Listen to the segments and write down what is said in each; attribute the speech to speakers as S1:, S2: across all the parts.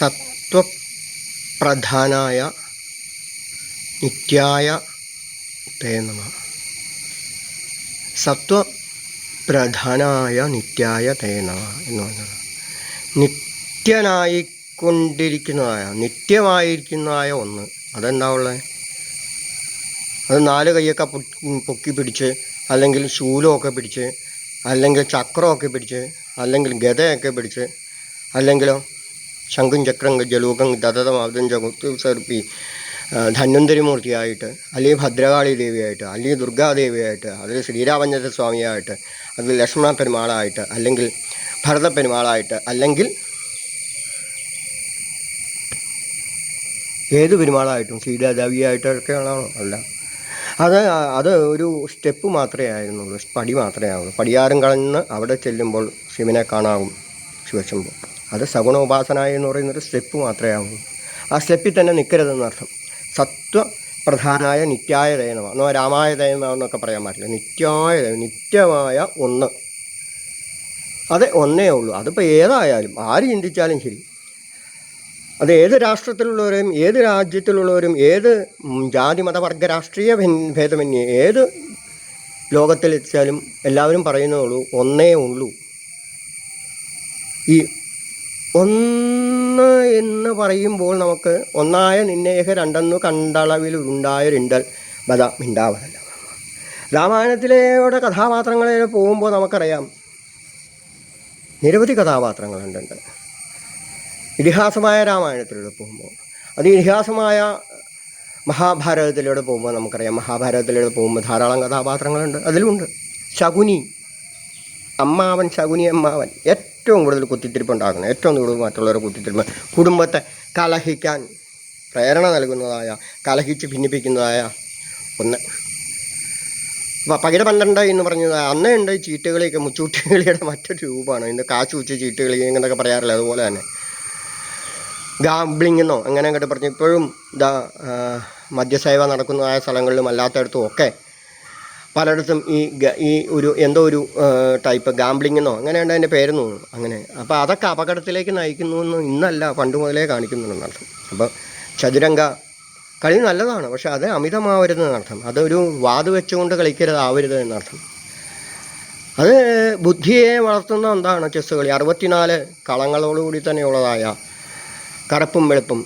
S1: സത്വപ്രധാനായ നിത്യായ തേ നമഃ. സത്വപ്രധാനായ നിത്യായ തേ നമഃ എന്ന് പറഞ്ഞത് നിത്യനായിക്കൊണ്ടിരിക്കുന്നതായ നിത്യമായിരിക്കുന്നതായ ഒന്ന്. അതെന്താ ഉള്ളത്? അത് 4 കൈയൊക്കെ പൊക്കി പിടിച്ച്, അല്ലെങ്കിൽ ശൂലമൊക്കെ പിടിച്ച്, അല്ലെങ്കിൽ ചക്രമൊക്കെ പിടിച്ച്, അല്ലെങ്കിൽ ഗതയൊക്കെ പിടിച്ച്, അല്ലെങ്കിലോ ശംഖും ചക്രം ജലൂകം ദതമാവതും ചകുത്തി ധന്വന്തരിമൂർത്തിയായിട്ട്, അല്ലെങ്കിൽ ഭദ്രകാളി ദേവിയായിട്ട്, അല്ലെങ്കിൽ ദുർഗാദേവിയായിട്ട്, അതിൽ ശ്രീരാമചന്ദ്ര സ്വാമിയായിട്ട്, അതിൽ ലക്ഷ്മണ പെരുമാളായിട്ട്, അല്ലെങ്കിൽ ഭരത പെരുമാളായിട്ട്, അല്ലെങ്കിൽ ഏത് പെരുമാളായിട്ടും സീതാദേവിയായിട്ടൊക്കെയാണോ? അല്ല, അത് ഒരു സ്റ്റെപ്പ് മാത്രമേ ആയിരുന്നുള്ളൂ, പടി മാത്രമേ ആവുള്ളൂ. പടിയാരം കളഞ്ഞ് അവിടെ ചെല്ലുമ്പോൾ ശിവനെ കാണാവും ശിവശംഭു. അത് സഗുണോപാസന എന്ന് പറയുന്നൊരു സ്റ്റെപ്പ് മാത്രമേ ആവുള്ളൂ. ആ സ്റ്റെപ്പിൽ തന്നെ നിൽക്കരുതെന്നർത്ഥം. സത്വപ്രധാനായ നിത്യായ ദയനമ എന്നോ രാമായ ദയനമ എന്നൊക്കെ പറയാൻ പറ്റില്ല. നിത്യായ നിത്യമായ ഒന്ന്, അത് ഒന്നേ ഉള്ളൂ. അതിപ്പോൾ ഏതായാലും ആര് ചിന്തിച്ചാലും ശരി, അത് ഏത് രാഷ്ട്രത്തിലുള്ളവരും ഏത് രാജ്യത്തിലുള്ളവരും ഏത് ജാതി മതവർഗ രാഷ്ട്രീയ ഭേദമന്യേ ഏത് ലോകത്തിലെത്തിച്ചാലും എല്ലാവരും പറയുന്നതുള്ളൂ ഒന്നേ ഉള്ളൂ. ഈ ഒന്ന് എന്ന് പറയുമ്പോൾ നമുക്ക് ഒന്നായ നിന്നേഹ രണ്ടെന്നു കണ്ടളവിൽ ഉണ്ടായൊരിണ്ടൽ ബദ മിണ്ടാവതല്ല. രാമായണത്തിലെയുടെ കഥാപാത്രങ്ങളെ പോകുമ്പോൾ നമുക്കറിയാം നിരവധി കഥാപാത്രങ്ങളുണ്ട്. ഇതിഹാസമായ രാമായണത്തിലൂടെ പോകുമ്പോൾ, അത് ഇതിഹാസമായ മഹാഭാരതത്തിലൂടെ പോകുമ്പോൾ നമുക്കറിയാം മഹാഭാരതത്തിലൂടെ പോകുമ്പോൾ ധാരാളം കഥാപാത്രങ്ങളുണ്ട്. അതിലുണ്ട് ശകുനി അമ്മാവൻ, ശകുനി അമ്മാവൻ ഏറ്റവും കൂടുതൽ കുത്തിത്തിരിപ്പുണ്ടാക്കുന്നത്, ഏറ്റവും കൂടുതൽ മറ്റുള്ളവരെ കുത്തിത്തിരിപ്പ്, കുടുംബത്തെ കലഹിക്കാൻ പ്രേരണ നൽകുന്നതായ, കലഹിച്ച് ഭിന്നിപ്പിക്കുന്നതായ ഒന്ന്. പകിട 12 എന്ന് പറഞ്ഞത് അന്നേ ഉണ്ട്. ചീട്ടുകളിയൊക്കെ മുച്ചൂട്ടുകളിയുടെ മറ്റൊരു രൂപമാണ്. ഇന്ന് കാശ് വെച്ച് ചീട്ടുകളി എന്നൊക്കെ പറയാറില്ല, അതുപോലെ തന്നെ ഗാംബ്ലിംഗ് എന്നോ അങ്ങനെ അങ്ങോട്ട് പറഞ്ഞ് ഇപ്പോഴും മദ്യസേവ നടക്കുന്നതായ സ്ഥലങ്ങളിലും അല്ലാത്തടത്തും ഒക്കെ പലയിടത്തും ഈ എന്തോ ഒരു ടൈപ്പ് ഗാംബ്ലിംഗ് എന്നോ അങ്ങനെയുണ്ട് അതിൻ്റെ പേരെന്ന് തോന്നുന്നു. അങ്ങനെ അപ്പോൾ അതൊക്കെ അപകടത്തിലേക്ക് നയിക്കുന്നു എന്ന് ഇന്നല്ല പണ്ട് മുതലേ കാണിക്കുന്നുണ്ടെന്നർത്ഥം. അപ്പോൾ ചതുരംഗ കളി നല്ലതാണ്, പക്ഷെ അത് അമിതമാവരുത് എന്നർത്ഥം. അതൊരു വാത് വെച്ചുകൊണ്ട് കളിക്കരുതാവരുത് എന്നർത്ഥം. അത് ബുദ്ധിയെ വളർത്തുന്ന എന്താണ് ചെസ്സ് കളി. 64 കളങ്ങളോടുകൂടി തന്നെയുള്ളതായ കറുപ്പും വെളുപ്പും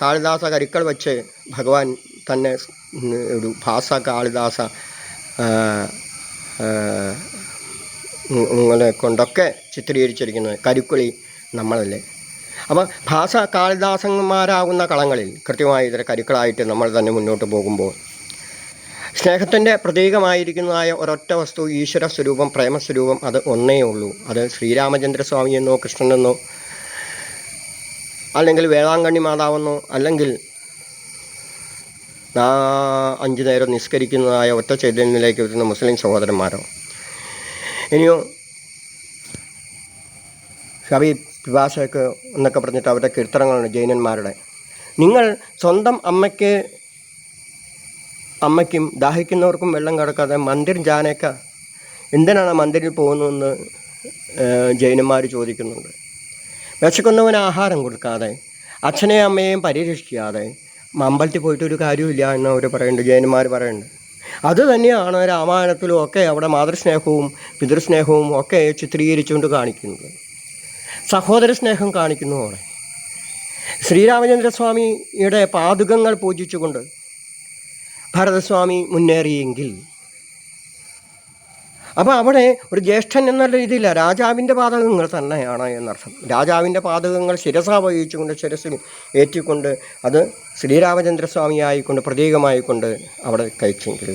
S1: കാളിദാസ കരുക്കൾ വെച്ച് ഭഗവാൻ തന്നെ ഒരു കാളിദാസ കൊണ്ടൊക്കെ ചിത്രീകരിച്ചിരിക്കുന്നത് കരുക്കളി നമ്മളല്ലേ. അപ്പോൾ കാളിദാസന്മാരാകുന്ന കളങ്ങളിൽ കൃത്യമായി ഇതര കരുക്കളായിട്ട് നമ്മൾ തന്നെ മുന്നോട്ട് പോകുമ്പോൾ സ്നേഹത്തിൻ്റെ പ്രതീകമായിരിക്കുന്നതായ ഒരൊറ്റ വസ്തു, ഈശ്വര സ്വരൂപം, പ്രേമസ്വരൂപം, അത് ഒന്നേ ഉള്ളൂ. അത് ശ്രീരാമചന്ദ്രസ്വാമിയെന്നോ കൃഷ്ണനെന്നോ അല്ലെങ്കിൽ വേളാങ്കണ്ണി മാതാവെന്നോ അല്ലെങ്കിൽ 5 നേരം നിസ്കരിക്കുന്നതായ ഒറ്റ ചൈതന്യത്തിലേക്ക് വരുന്ന മുസ്ലിം സഹോദരന്മാരോ, ഇനിയോ കവി പിപാസക്ക് എന്നൊക്കെ പറഞ്ഞിട്ട് അവരുടെ കീർത്തനങ്ങളുണ്ട് ജൈനന്മാരുടെ. നിങ്ങൾ സ്വന്തം അമ്മയ്ക്കും ദാഹിക്കുന്നവർക്കും വെള്ളം കടക്കാതെ മന്ദിർ ജാനേക്ക, എന്തിനാണ് മന്ദിരിൽ പോകുന്നതെന്ന് ജൈനന്മാർ ചോദിക്കുന്നുണ്ട്. വിശക്കുന്നവന് ആഹാരം കൊടുക്കാതെ, അച്ഛനെയും അമ്മയെയും പരിരക്ഷിക്കാതെ അമ്പലത്തിൽ പോയിട്ടൊരു കാര്യമില്ല എന്ന് അവർ പറയുന്നുണ്ട്, ജൈനന്മാർ പറയുന്നുണ്ട്. അതുതന്നെയാണ് രാമായണത്തിലും ഒക്കെ അവിടെ മാതൃസ്നേഹവും പിതൃസ്നേഹവും ഒക്കെ ചിത്രീകരിച്ചുകൊണ്ട് കാണിക്കുന്നത്. സഹോദര സ്നേഹം കാണിക്കുന്നു. അവിടെ ശ്രീരാമചന്ദ്രസ്വാമിയുടെ പാദുകങ്ങൾ പൂജിച്ചുകൊണ്ട് ഭരതസ്വാമി മുന്നേറിയെങ്കിൽ, അപ്പോൾ അവിടെ ഒരു ജ്യേഷ്ഠൻ എന്നുള്ള രീതിയില്ല, രാജാവിൻ്റെ പാതകങ്ങൾ തന്നെയാണ് എന്നർത്ഥം. രാജാവിൻ്റെ പാതകങ്ങൾ ശിരസ വഹിച്ചുകൊണ്ട് ശിരസിൽ ഏറ്റിക്കൊണ്ട് അത് ശ്രീരാമചന്ദ്രസ്വാമിയായിക്കൊണ്ട് പ്രതീകമായിക്കൊണ്ട് അവിടെ കഴിച്ചെങ്കിൽ,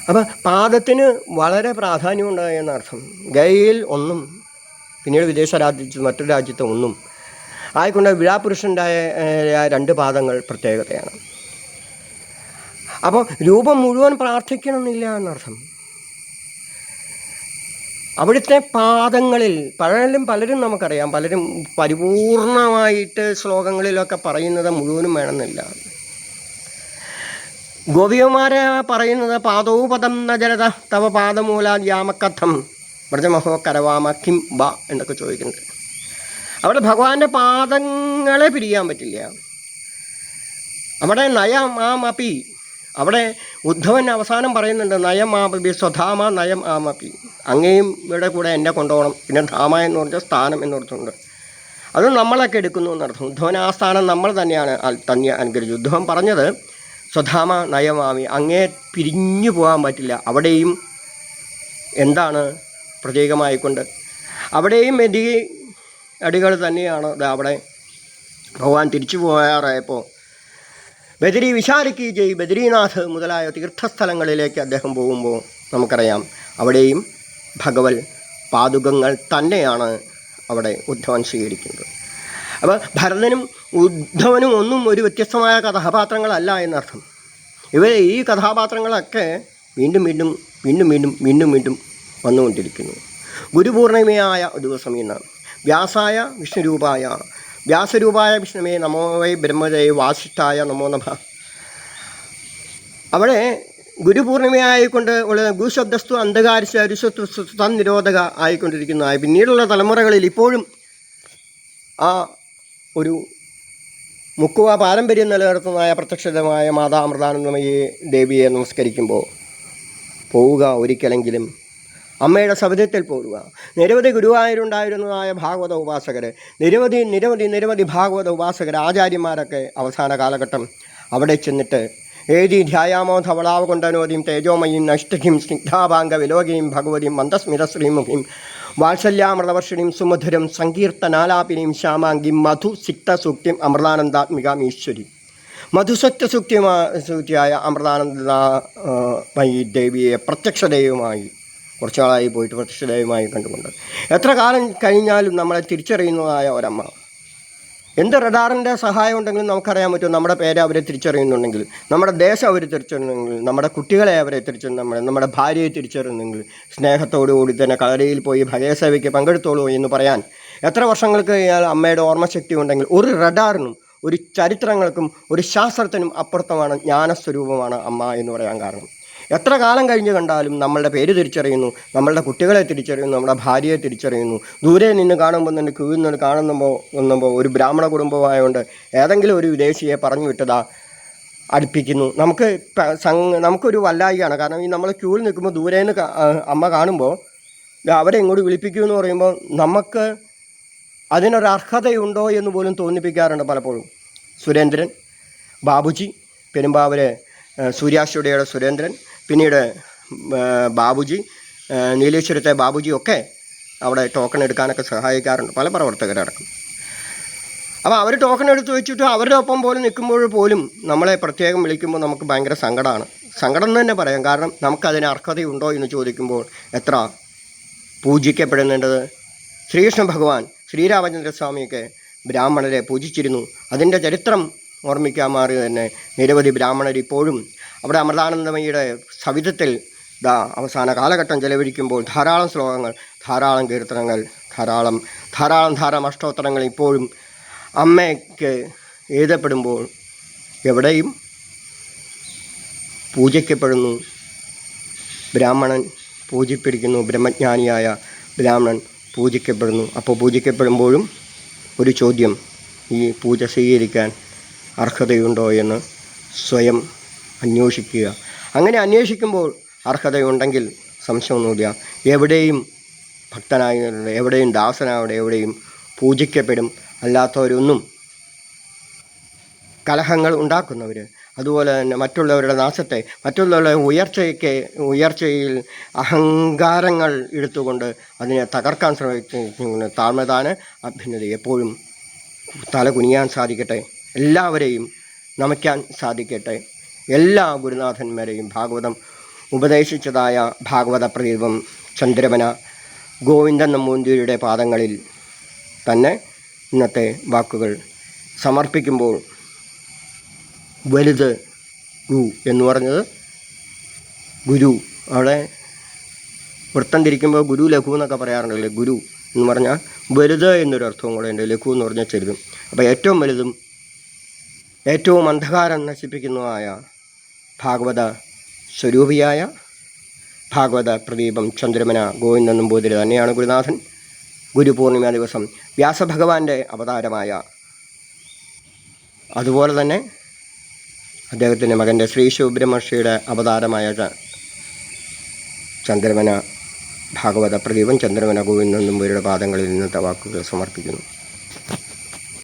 S1: അപ്പം പാദത്തിന് വളരെ പ്രാധാന്യമുണ്ടായി എന്നർത്ഥം. ഗയയിൽ ഒന്നും പിന്നീട് വിദേശ രാജ്യത്ത് മറ്റൊരു രാജ്യത്ത് ഒന്നും ആയിക്കൊണ്ട് വിഴാപുരുഷൻ്റെ 2 പാദങ്ങൾ പ്രത്യേകതയാണ്. അപ്പോൾ രൂപം മുഴുവൻ പ്രാർത്ഥിക്കണമെന്നില്ല എന്നർത്ഥം. അവിടുത്തെ പാദങ്ങളിൽ പലരും നമുക്കറിയാം, പലരും പരിപൂർണമായിട്ട് ശ്ലോകങ്ങളിലൊക്കെ പറയുന്നത് മുഴുവനും വേണമെന്നില്ല. ഗോപികമാരെ പറയുന്നത് പാദവും പദം ന ജലത തവ പാദമൂല യാമക്കഥം വ്രജമഹോ കരവാമ കിം ബ എന്നൊക്കെ ചോദിക്കുന്നുണ്ട്. അവിടെ ഭഗവാന്റെ പാദങ്ങളെ പിരിയാൻ പറ്റില്ല. അവിടെ നയമാമപി, അവിടെ ഉദ്ധവൻ അവസാനം പറയുന്നുണ്ട് നയം ആമപി സ്വധാമ നയം ആമപി, അങ്ങേയും ഇവിടെ കൂടെ എന്നെ കൊണ്ടുപോകണം. പിന്നെ ധാമ എന്ന് പറഞ്ഞാൽ സ്ഥാനം എന്നർത്ഥമുണ്ട്. അത് നമ്മളൊക്കെ എടുക്കുന്നു എന്നർത്ഥം. ഉദ്ധവൻ ആ സ്ഥാനം നമ്മൾ തന്നെയാണ് തന്നെ അനുകരിച്ചു. ഉദ്ധവൻ പറഞ്ഞത് സ്വധാമ നയമാമി, അങ്ങേ പിരിഞ്ഞു പോകാൻ പറ്റില്ല. അവിടെയും എന്താണ് പ്രത്യേകമായിക്കൊണ്ട് അവിടെയും മെതി അടികൾ തന്നെയാണ്. അവിടെ ഭഗവാൻ തിരിച്ചു പോകാറായപ്പോൾ ബദരി വിശാലിക്ക് ജയ് ബദരീനാഥ് മുതലായ തീർത്ഥസ്ഥലങ്ങളിലേക്ക് അദ്ദേഹം പോകുമ്പോൾ നമുക്കറിയാം അവിടെയും ഭഗവത് പാദുകങ്ങൾ തന്നെയാണ് അവിടെ ഉദ്ധവൻ സ്വീകരിക്കുന്നത്. അപ്പോൾ ഭരതനും ഉദ്ധവനും ഒന്നും ഒരു വ്യത്യസ്തമായ കഥാപാത്രങ്ങളല്ല എന്നർത്ഥം. ഈ കഥാപാത്രങ്ങളൊക്കെ വീണ്ടും വീണ്ടും വീണ്ടും വീണ്ടും വീണ്ടും വീണ്ടും വന്നുകൊണ്ടിരിക്കുന്നു. ഗുരുപൂർണിമയായ ദിവസം ഇന്ന് വ്യാസരൂപായ വിഷ്ണുവേ നമോ വൈ ബ്രഹ്മദേവ വാസിഷ്ഠായ നമോ നമ. അവിടെ ഗുരുപൂർണിമയായിക്കൊണ്ട് ഉള്ള ഗുശബ്ദസ്തു അന്ധകാരിച്ച രുഷത്വ തന്നിരോധക ആയിക്കൊണ്ടിരിക്കുന്നതായ പിന്നീടുള്ള തലമുറകളിൽ ഇപ്പോഴും ആ ഒരു മുക്കുവ പാരമ്പര്യം നിലനിർത്തുന്നതായ പ്രത്യക്ഷമായ മാതാ അമൃതാനന്ദമയി ദേവിയെ നമസ്കരിക്കുമ്പോൾ പോവുക ഒരിക്കലെങ്കിലും അമ്മയുടെ സവിധത്തിൽ പോരുക. നിരവധി ഗുരുവായൂരുണ്ടായിരുന്നതായ ഭാഗവത ഉപാസകർ, നിരവധി നിരവധി നിരവധി ഭാഗവത ഉപാസകർ, ആചാര്യന്മാരൊക്കെ അവസാന കാലഘട്ടം അവിടെ ചെന്നിട്ട് ഏതി ധ്യായാമോ ധവളാവകൊണ്ടനോദിം തേജോമയും നഷ്ടഹിം സ്നിഗ്ധാഭാംഗ വിലോകിനിയും ഭഗവതിയും മന്ദസ്മിതശ്രീമുഖിം വാത്സല്യാമൃതവർഷിണിയും സുമധുരം സങ്കീർത്തനാലാപിനിയും ശ്യാമാംഗിം മധുസിക്തസൂക്തിം അമൃതാനന്ദാത്മികാം ഈശ്വരി. മധുസത്യസൂക്തിയായ അമൃതാനന്ദമയി ദേവിയെ പ്രത്യക്ഷദൈവമായി കുറച്ചു നാളായി പോയിട്ട് പ്രത്യക്ഷദൈവമായി കണ്ടുകൊണ്ട് എത്ര കാലം കഴിഞ്ഞാലും നമ്മളെ തിരിച്ചറിയുന്നതായ ഒരമ്മ. എന്ത് റഡാറിൻ്റെ സഹായം ഉണ്ടെങ്കിലും നമുക്കറിയാൻ പറ്റും. നമ്മുടെ പേരെ അവരെ തിരിച്ചറിയുന്നുണ്ടെങ്കിൽ, നമ്മുടെ ദേശം അവർ തിരിച്ചറിയുന്നെങ്കിൽ, നമ്മുടെ കുട്ടികളെ അവരെ നമ്മുടെ ഭാര്യയെ തിരിച്ചറിയുന്നെങ്കിൽ സ്നേഹത്തോടുകൂടി തന്നെ കളരിയിൽ പോയി ഭഗവസേവയ്ക്ക് പങ്കെടുത്തോളൂ എന്ന് പറയാൻ എത്ര വർഷങ്ങൾക്ക് കഴിഞ്ഞാൽ അമ്മയുടെ ഓർമ്മശക്തി ഉണ്ടെങ്കിൽ ഒരു റഡാറിനും ഒരു ചരിത്രങ്ങൾക്കും ഒരു ശാസ്ത്രത്തിനും അപ്പുറത്തമാണ്, ജ്ഞാനസ്വരൂപമാണ് അമ്മ എന്ന് പറയാൻ കാരണം. എത്ര കാലം കഴിഞ്ഞ് കണ്ടാലും നമ്മളുടെ പേര് തിരിച്ചറിയുന്നു, നമ്മളുടെ കുട്ടികളെ തിരിച്ചറിയുന്നു, നമ്മുടെ ഭാര്യയെ തിരിച്ചറിയുന്നു. ദൂരെ നിന്ന് കാണുമ്പോൾ തന്നെ ക്യൂവിൽ നിന്ന് കാണുമ്പോൾ ഒരു ബ്രാഹ്മണ കുടുംബമായതുകൊണ്ട് ഏതെങ്കിലും ഒരു വിദേശിയെ പറഞ്ഞു വിട്ടതാ അടുപ്പിക്കുന്നു. നമുക്കൊരു വല്ലായികയാണ്. കാരണം ഈ നമ്മൾ ക്യൂവിൽ നിൽക്കുമ്പോൾ ദൂരേന്ന് അമ്മ കാണുമ്പോൾ അവരെ ഇങ്ങോട്ട് വിളിപ്പിക്കൂ എന്ന് പറയുമ്പോൾ നമുക്ക് അതിനൊരർഹതയുണ്ടോ എന്ന് പോലും തോന്നിപ്പിക്കാറുണ്ട് പലപ്പോഴും. സുരേന്ദ്രൻ, ബാബുജി, പെരുമ്പാവൂർ സൂര്യാസ്റ്റുഡിയോയുടെ സുരേന്ദ്രൻ, പിന്നീട് ബാബുജി, നീലേശ്വരത്തെ ബാബുജി ഒക്കെ അവിടെ ടോക്കൺ എടുക്കാനൊക്കെ സഹായിക്കാറുണ്ട്, പല പ്രവർത്തകരടക്കം. അപ്പോൾ അവർ ടോക്കൺ എടുത്ത് വെച്ചിട്ട് അവരുടെ ഒപ്പം പോലും നിൽക്കുമ്പോൾ പോലും നമ്മളെ പ്രത്യേകം വിളിക്കുമ്പോൾ നമുക്ക് ഭയങ്കര സങ്കടമാണ്. സങ്കടം എന്ന് തന്നെ പറയാം. കാരണം നമുക്കതിന് അർഹതയുണ്ടോ എന്ന് ചോദിക്കുമ്പോൾ എത്ര പൂജിക്കപ്പെടുന്നുണ്ടത്. ശ്രീകൃഷ്ണ ഭഗവാൻ ശ്രീരാമചന്ദ്രസ്വാമിയൊക്കെ ബ്രാഹ്മണരെ പൂജിച്ചിരുന്നു. അതിൻ്റെ ചരിത്രം ഓർമ്മിക്കാൻ മാറി തന്നെ നിരവധി ബ്രാഹ്മണർ ഇപ്പോഴും അവിടെ അമൃതാനന്ദമയിയുടെ സവിധത്തിൽ അവസാന കാലഘട്ടം ചെലവഴിക്കുമ്പോൾ ധാരാളം ശ്ലോകങ്ങൾ, ധാരാളം കീർത്തനങ്ങൾ, ധാരാളം അഷ്ടോത്തരങ്ങൾ ഇപ്പോഴും അമ്മയ്ക്ക് എഴുതപ്പെടുമ്പോൾ എവിടെയും പൂജിക്കപ്പെടുന്നു. ബ്രാഹ്മണൻ പൂജിപ്പിടിക്കുന്നു, ബ്രഹ്മജ്ഞാനിയായ ബ്രാഹ്മണൻ പൂജിക്കപ്പെടുന്നു. അപ്പോൾ പൂജിക്കപ്പെടുമ്പോഴും ഒരു ചോദ്യം, ഈ പൂജ സ്വീകരിക്കാൻ അർഹതയുണ്ടോ എന്ന് സ്വയം അന്വേഷിക്കുക. അങ്ങനെ അന്വേഷിക്കുമ്പോൾ അർഹതയുണ്ടെങ്കിൽ സംശയമൊന്നുമില്ല, എവിടെയും ഭക്തനായവരുടെ, എവിടെയും ദാസനാവിടെ, എവിടെയും പൂജിക്കപ്പെടും. അല്ലാത്തവരൊന്നും കലഹങ്ങൾ ഉണ്ടാക്കുന്നവർ, അതുപോലെ തന്നെ മറ്റുള്ളവരുടെ നാശത്തെ, മറ്റുള്ളവരുടെ ഉയർച്ചയിൽ അഹങ്കാരങ്ങൾ എടുത്തുകൊണ്ട് അതിനെ തകർക്കാൻ ശ്രമിക്കുന്ന താഴ്മതാന് അഭ്യുന്നത എപ്പോഴും തല കുനിയാൻ സാധിക്കട്ടെ, എല്ലാവരെയും നമിക്കാൻ സാധിക്കട്ടെ. എല്ലാ ഗുരുനാഥന്മാരെയും ഭാഗവതം ഉപദേശിച്ചതായ ഭാഗവത പ്രദീപം ചന്ദ്രമന ഗോവിന്ദൻ നമ്പൂതിരിയുടെ പാദങ്ങളിൽ തന്നെ ഇന്നത്തെ വാക്കുകൾ സമർപ്പിക്കുമ്പോൾ വലുത് ഗു എന്ന് പറഞ്ഞത് ഗുരു, അവിടെ വൃത്തം തിരിക്കുമ്പോൾ ഗുരു ലഘു എന്നൊക്കെ പറയാറുണ്ടല്ലേ. ഗുരു എന്ന് പറഞ്ഞാൽ വലുത് എന്നൊരു അർത്ഥവും കൂടെ ഉണ്ട്, ലഘു എന്ന് പറഞ്ഞാൽ ചെറുതും. അപ്പോൾ ഏറ്റവും വലുതും ഏറ്റവും അന്ധകാരം നശിപ്പിക്കുന്നതായ ഭാഗവത സ്വരൂപിയായ ഭാഗവത പ്രദീപം ചന്ദ്രമന ഗോവിന്ദൻ നമ്പൂതിരി തന്നെയാണ് ഗുരുനാഥൻ. ഗുരുപൂർണിമ ദിവസം വ്യാസഭഗവാന്റെ അവതാരമായ, അതുപോലെ തന്നെ അദ്ദേഹത്തിൻ്റെ മകൻ്റെ ശ്രീ ശിവബ്രഹ്മർഷിയുടെ അവതാരമായ ചന്ദ്രമന ഭാഗവത പ്രദീപം ചന്ദ്രമന ഗോവിന്ദൻ നമ്പൂതിരിയുടെ പാദങ്ങളിൽ ഇന്നത്തെ വാക്കുകൾ സമർപ്പിക്കുന്നു.